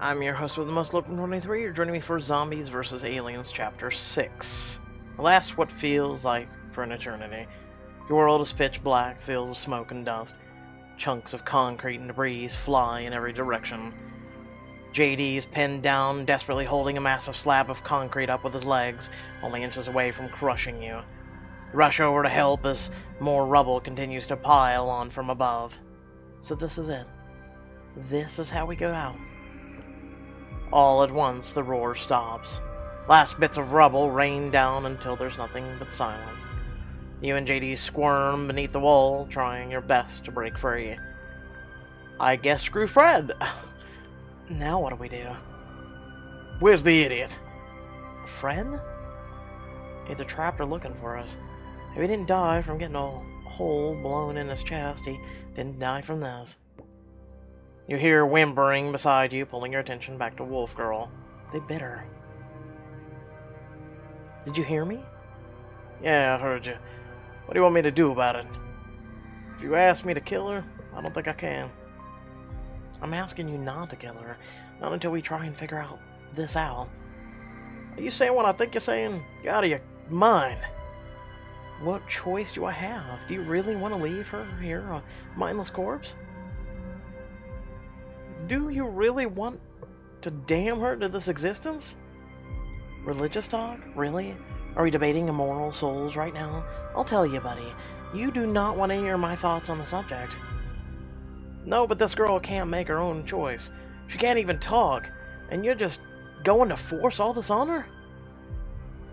I'm your host with the most local 23. You're joining me for Zombies vs. Aliens Chapter 6. Last what feels like for an eternity. Your world is pitch black, filled with smoke and dust. Chunks of concrete and debris fly in every direction. JD is pinned down, desperately holding a massive slab of concrete up with his legs, only inches away from crushing you. Rush over to help as more rubble continues to pile on from above. So this is it. This is how we go out. All at once, the roar stops. Last bits of rubble rain down until there's nothing but silence. You and JD squirm beneath the wall, trying your best to break free. I guess screw Fred. Now what do we do? Where's the idiot? Fred? Either trapped or looking for us. If he didn't die from getting a hole blown in his chest, he didn't die from this. You hear whimpering beside you, pulling your attention back to Wolf Girl. They bit her. Did you hear me? Yeah, I heard you. What do you want me to do about it? If you ask me to kill her, I don't think I can. I'm asking you not to kill her. Not until we try and figure this out. Are you saying what I think you're saying? You're out of your mind. What choice do I have? Do you really want to leave her here, a mindless corpse? Do you really want to damn her to this existence? Religious talk? Really? Are we debating immoral souls right now? I'll tell you, buddy. You do not want to hear my thoughts on the subject. No, but this girl can't make her own choice. She can't even talk. And you're just going to force all this on her?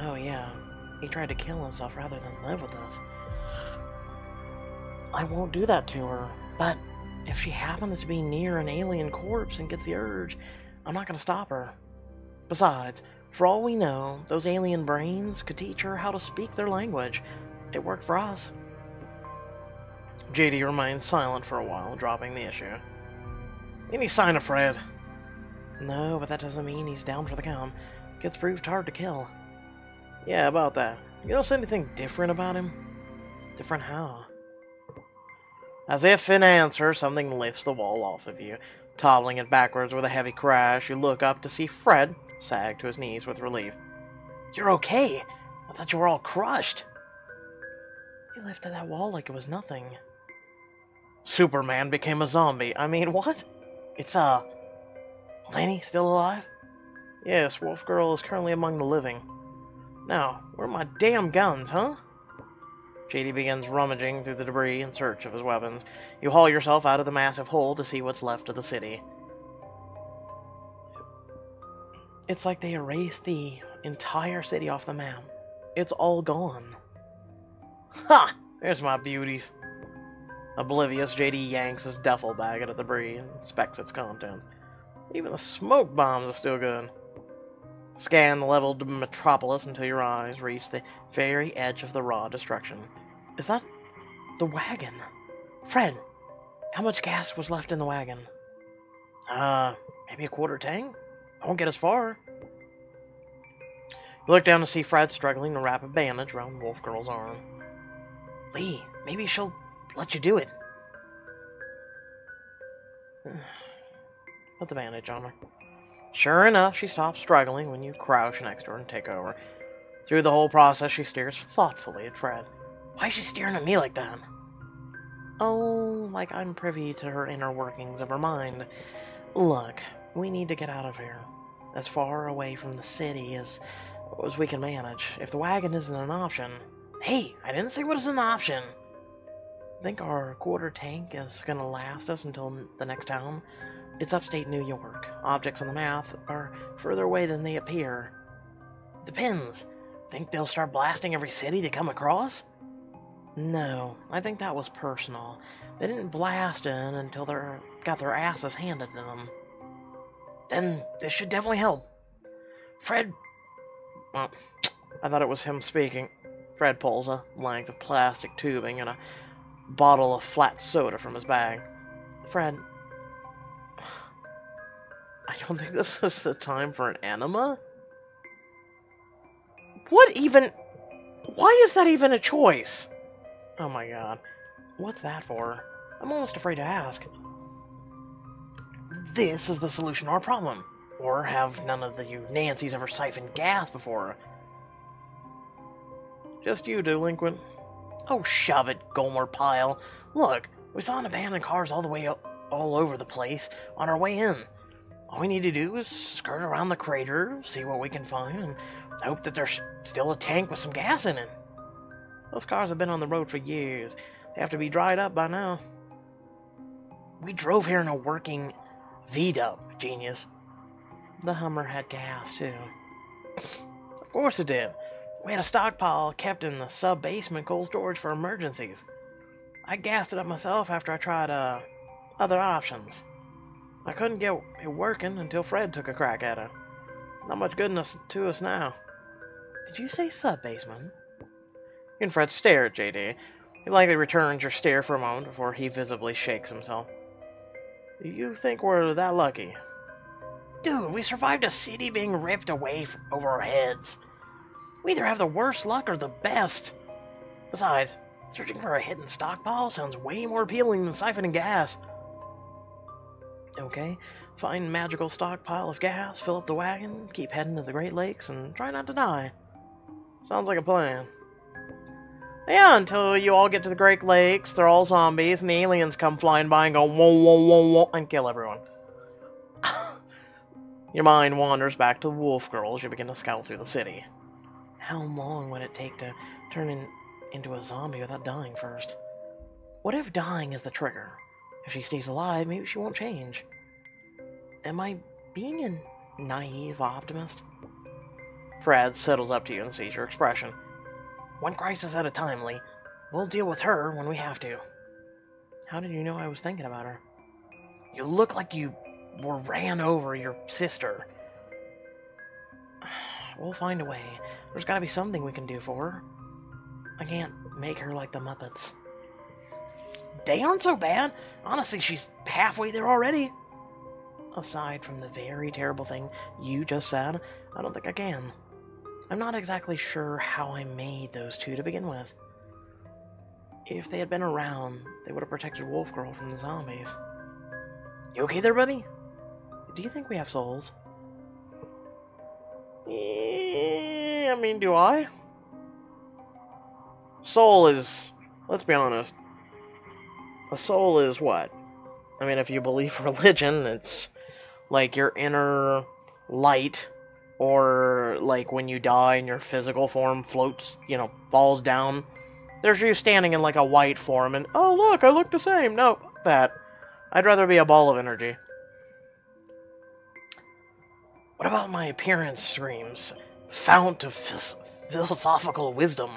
Oh, yeah. He tried to kill himself rather than live with us. I won't do that to her, but if she happens to be near an alien corpse and gets the urge, I'm not going to stop her. Besides, for all we know, those alien brains could teach her how to speak their language. It worked for us. JD remains silent for a while, dropping the issue. Any sign of Fred? No, but that doesn't mean he's down for the count. Gets proved hard to kill. Yeah, about that. You notice anything different about him? Different how? As if in answer, something lifts the wall off of you. Toppling it backwards with a heavy crash, you look up to see Fred sag to his knees with relief. You're okay! I thought you were all crushed! He lifted that wall like it was nothing. Superman became a zombie. I mean, what? It's, Lenny still alive? Yes, Wolf Girl is currently among the living. Now, where are my damn guns, huh? JD begins rummaging through the debris in search of his weapons. You haul yourself out of the massive hole to see what's left of the city. It's like they erased the entire city off the map. It's all gone. Ha! There's my beauties. Oblivious, JD yanks his duffel bag out of the debris and inspects its contents. Even the smoke bombs are still good. Scan the leveled metropolis until your eyes reach the very edge of the raw destruction. Is that the wagon? Fred, how much gas was left in the wagon? Maybe a quarter tank? I won't get as far. You look down to see Fred struggling to wrap a bandage around Wolf Girl's arm. Lee, maybe she'll let you do it. Put the bandage on her. Sure enough, she stops struggling when you crouch next to her and take over. Through the whole process, she stares thoughtfully at Fred. Why is she staring at me like that? Oh, like I'm privy to her inner workings of her mind. Look, we need to get out of here. As far away from the city as we can manage. If the wagon isn't an option... Hey, I didn't say what is an option. Think our quarter tank is gonna last us until the next town? It's upstate New York. Objects on the map are further away than they appear. Depends. Think they'll start blasting every city they come across? No, I think that was personal. They didn't blast in until they got their asses handed to them. Then this should definitely help. Fred... Oh, I thought it was him speaking. Fred pulls a length of plastic tubing and a bottle of flat soda from his bag. Fred... I don't think this is the time for an enema. What even... Why is that even a choice? Oh my god. What's that for? I'm almost afraid to ask. This is the solution to our problem. Or have none of you Nancys ever siphoned gas before? Just you, delinquent. Oh, shove it, Gomer Pyle. Look, we saw an abandoned cars all over the place on our way in. All we need to do is skirt around the crater, see what we can find, and hope that there's still a tank with some gas in it. Those cars have been on the road for years. They have to be dried up by now. We drove here in a working V-dub, genius. The Hummer had gas, too. Of course it did. We had a stockpile kept in the sub-basement cold storage for emergencies. I gassed it up myself after I tried other options. I couldn't get it working until Fred took a crack at it. Not much goodness to us now. Did you say sub-basement? You and Fred stare at JD. He likely returns your stare for a moment before he visibly shakes himself. Do you think we're that lucky? Dude, we survived a city being ripped away over our heads. We either have the worst luck or the best. Besides, searching for a hidden stockpile sounds way more appealing than siphoning gas. Okay, find magical stockpile of gas, fill up the wagon, keep heading to the Great Lakes, and try not to die. Sounds like a plan. Yeah, until you all get to the Great Lakes, they're all zombies, and the aliens come flying by and go whoa, whoa, whoa, whoa, and kill everyone. Your mind wanders back to the Wolf Girl as you begin to scout through the city. How long would it take to turn into a zombie without dying first? What if dying is the trigger? If she stays alive, maybe she won't change. Am I being a naive optimist? Fred settles up to you and sees your expression. One crisis at a time, Lee. We'll deal with her when we have to. How did you know I was thinking about her? You look like you were ran over your sister. We'll find a way. There's gotta be something we can do for her. I can't make her like the Muppets. They aren't so bad. Honestly, she's halfway there already. Aside from the very terrible thing you just said, I don't think I can. I'm not exactly sure how I made those two to begin with. If they had been around, they would have protected Wolf Girl from the zombies. You okay there, buddy? Do you think we have souls? I mean, do I? Soul is... Let's be honest. A soul is what? I mean, if you believe religion, it's like your inner light, or like when you die and your physical form floats, falls down. There's you standing in like a white form and, oh look, I look the same. No, that. I'd rather be a ball of energy. What about my appearance screams? Fount of philosophical wisdom.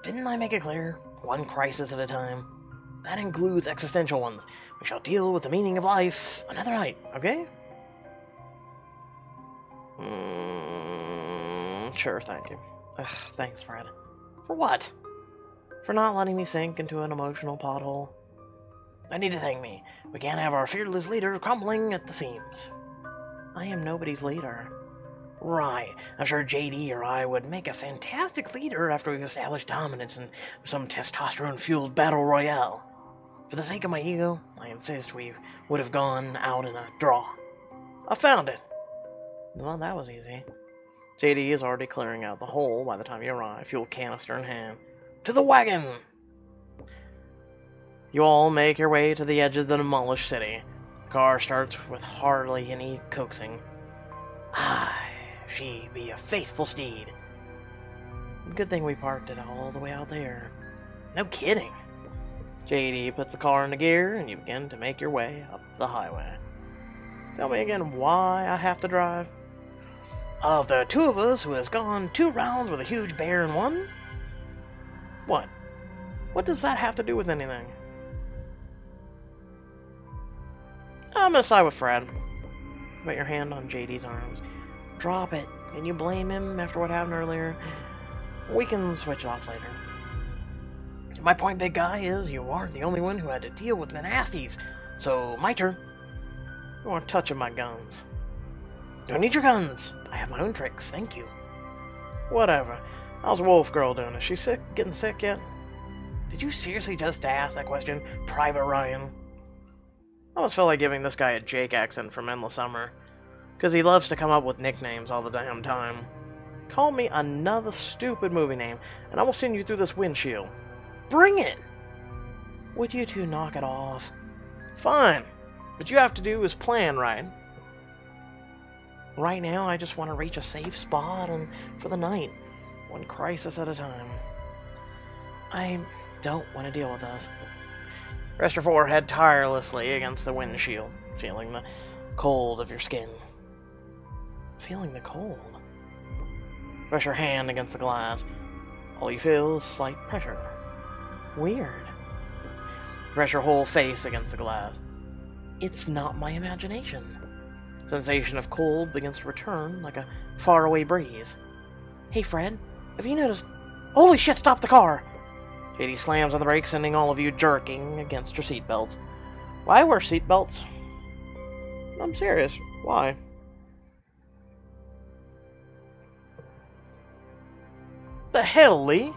Didn't I make it clear? One crisis at a time. That includes existential ones. We shall deal with the meaning of life another night, okay? Sure, thank you. Thanks, Fred. For what? For not letting me sink into an emotional pothole. I need to thank me. We can't have our fearless leader crumbling at the seams. I am nobody's leader. Right. I'm sure JD or I would make a fantastic leader after we've established dominance in some testosterone-fueled battle royale. For the sake of my ego, I insist we would have gone out in a draw. I found it. Well, that was easy. JD is already clearing out the hole by the time you arrive, fuel canister in hand. To the wagon! You all make your way to the edge of the demolished city. The car starts with hardly any coaxing. Aye, she be a faithful steed. Good thing we parked it all the way out there. No kidding. JD puts the car into gear, and you begin to make your way up the highway. Tell me again why I have to drive. Of the two of us who has gone 2 rounds with a huge bear in one? What? What does that have to do with anything? I'm gonna side with Fred. Put your hand on JD's arms. Drop it. Can you blame him after what happened earlier? We can switch it off later. My point, big guy, is you aren't the only one who had to deal with the nasties. So, my turn. You aren't touching my guns. Don't need your guns. I have my own tricks, thank you. Whatever. How's Wolf Girl doing? Is she sick? Getting sick yet? Did you seriously just ask that question, Private Ryan? I almost felt like giving this guy a Jake accent from Endless Summer. Because he loves to come up with nicknames all the damn time. Call me another stupid movie name, and I will send you through this windshield. Bring it! Would you two knock it off? Fine. What you have to do is plan right. Right now, I just want to reach a safe spot and for the night. One crisis at a time. I don't want to deal with this. Rest your forehead tirelessly against the windshield, feeling the cold of your skin. Feeling the cold. Press your hand against the glass. All you feel is slight pressure. Weird. Press your whole face against the glass. It's not my imagination. Sensation of cold begins to return like a faraway breeze. Hey Fred, have you noticed... Holy shit, stop the car! JD slams on the brakes, sending all of you jerking against your seatbelts. Why wear seatbelts? I'm serious. Why? The hell, Lee?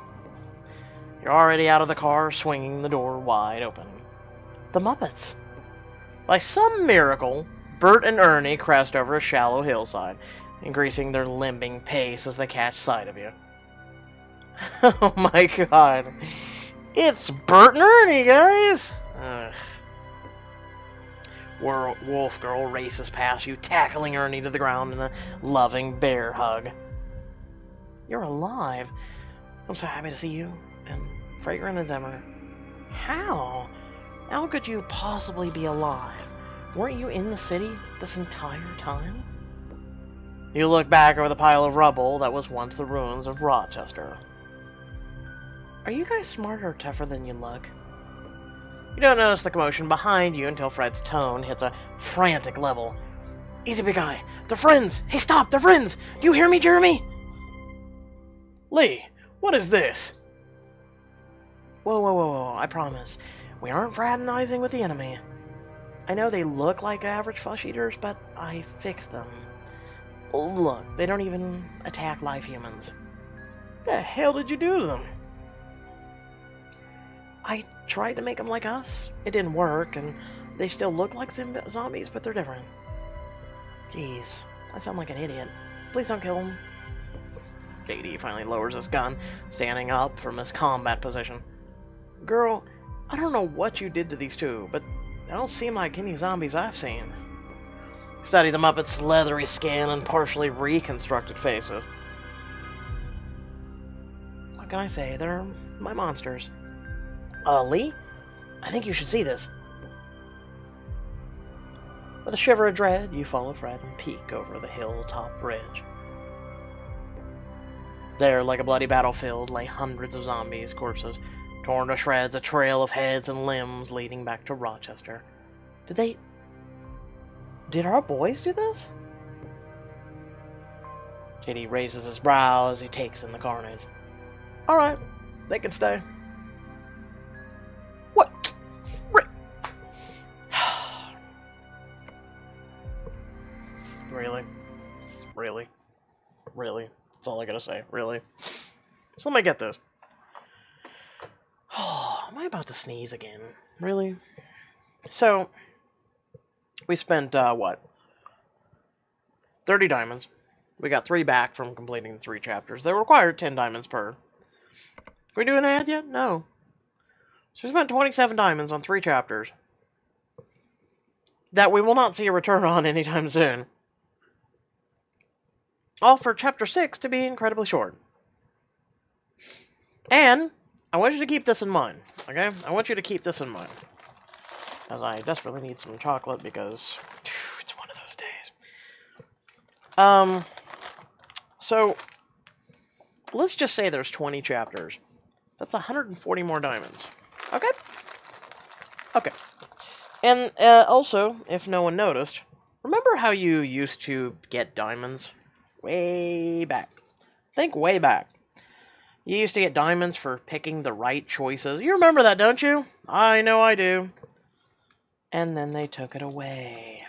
You're already out of the car, swinging the door wide open. The Muppets. By some miracle, Bert and Ernie crest over a shallow hillside, increasing their limping pace as they catch sight of you. Oh my god. It's Bert and Ernie, guys! Ugh. Wolf Girl races past you, tackling Ernie to the ground in a loving bear hug. You're alive. I'm so happy to see you, and fragrant as ever. How? How could you possibly be alive? Weren't you in the city this entire time? You look back over the pile of rubble that was once the ruins of Rochester. Are you guys smarter or tougher than you look? You don't notice the commotion behind you until Fred's tone hits a frantic level. Easy, big guy. They're friends. Hey, stop. They're friends. You hear me, Jeremy? Lee, what is this? Whoa, whoa, whoa, whoa. I promise. We aren't fraternizing with the enemy. I know they look like average flesh eaters, but I fixed them. Look, they don't even attack live humans. The hell did you do to them? I tried to make them like us. It didn't work, and they still look like zombies, but they're different. Jeez, I sound like an idiot. Please don't kill them. JD finally lowers his gun, standing up from his combat position. Girl, I don't know what you did to these two, but they don't seem like any zombies I've seen. Study the Muppets' leathery skin and partially reconstructed faces. What can I say? They're my monsters. Lee? I think you should see this. With a shiver of dread, you follow Fred and peek over the hilltop ridge. There, like a bloody battlefield, lay hundreds of zombies' corpses, torn to shreds, a trail of heads and limbs leading back to Rochester. Did our boys do this? JD raises his brow as he takes in the carnage. Alright, they can stay. What? Really? Really? Really? That's all I gotta say. Really? So let me get this. Oh, am I about to sneeze again? Really? So, we spent, what? 30 diamonds. We got 3 back from completing the 3 chapters. They required 10 diamonds per. Are we doing an ad yet? No. So we spent 27 diamonds on 3 chapters. That we will not see a return on anytime soon. All for chapter 6 to be incredibly short. And I want you to keep this in mind, okay? I want you to keep this in mind. As I desperately need some chocolate because it's one of those days. So, let's just say there's 20 chapters. That's 140 more diamonds. Okay? Okay. And also, if no one noticed, remember how you used to get diamonds? Way back. Think way back. You used to get diamonds for picking the right choices. You remember that, don't you? I know I do. And then they took it away.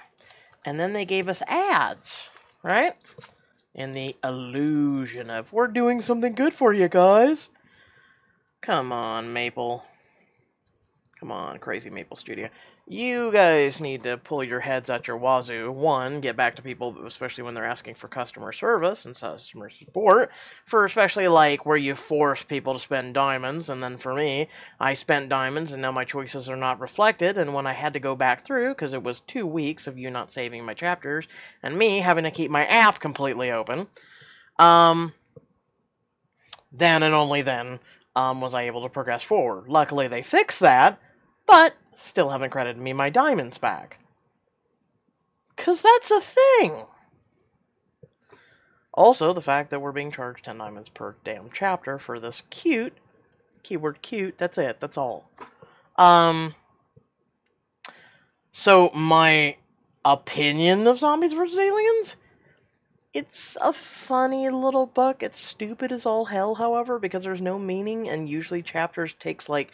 And then they gave us ads, right? And the illusion of, we're doing something good for you guys. Come on, Maple. Come on, Crazy Maple Studio. you guys need to pull your heads out your wazoo. One, get back to people, especially when they're asking for customer service and customer support, for especially like where you force people to spend diamonds. And then for me, I spent diamonds and now my choices are not reflected. And when I had to go back through, because it was 2 weeks of you not saving my chapters and me having to keep my app completely open, then and only then was I able to progress forward. Luckily, they fixed that, but still haven't credited me my diamonds back. 'Cause that's a thing! Also, the fact that we're being charged 10 diamonds per damn chapter for this cute, keyword cute, that's it, that's all. So my opinion of Zombies vs. Aliens? It's a funny little book. It's stupid as all hell, however, because there's no meaning, and usually chapters takes like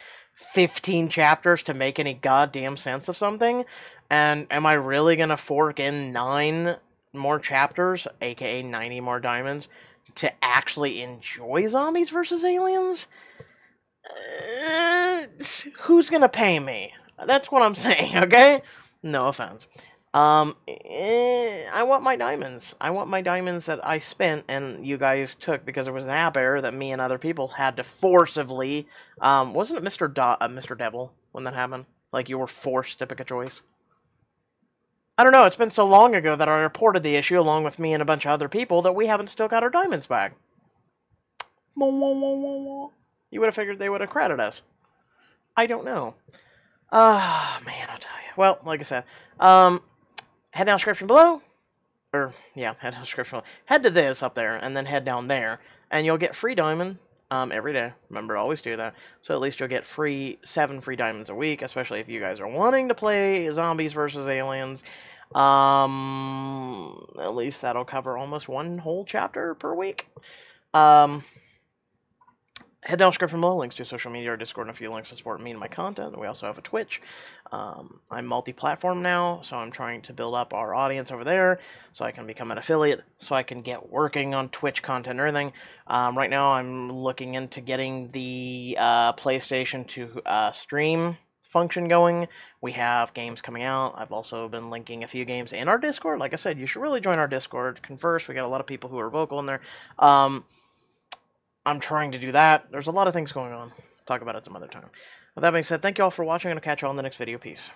15 chapters to make any goddamn sense of something. And am I really gonna fork in 9 more chapters, aka 90 more diamonds, to actually enjoy Zombies vs. Aliens? Who's gonna pay me? That's what I'm saying, okay? No offense. I want my diamonds. I want my diamonds that I spent and you guys took because there was an app error that me and other people had to forcibly. Wasn't it Mr. Devil when that happened? Like you were forced to pick a choice. I don't know. It's been so long ago that I reported the issue along with me and a bunch of other people that we haven't still got our diamonds back. You would have figured they would have credited us. I don't know. Man, I'll tell you. Well, like I said, head down description below. Or, yeah, head down description below. Head to this up there, and then head down there. And you'll get free diamond every day. Remember, always do that. So at least you'll get 7 free diamonds a week, especially if you guys are wanting to play Zombies versus Aliens. At least that'll cover almost 1 whole chapter per week. Head down description below, links to social media, our Discord, and a few links to support me and my content. We also have a Twitch. I'm multi-platform now, so I'm trying to build up our audience over there so I can become an affiliate, so I can get working on Twitch content and everything. Right now, I'm looking into getting the PlayStation to stream function going. We have games coming out. I've also been linking a few games in our Discord. Like I said, you should really join our Discord, converse. We got a lot of people who are vocal in there. I'm trying to do that. There's a lot of things going on. Talk about it some other time. With that being said, thank you all for watching, and I'll catch you all in the next video. Peace.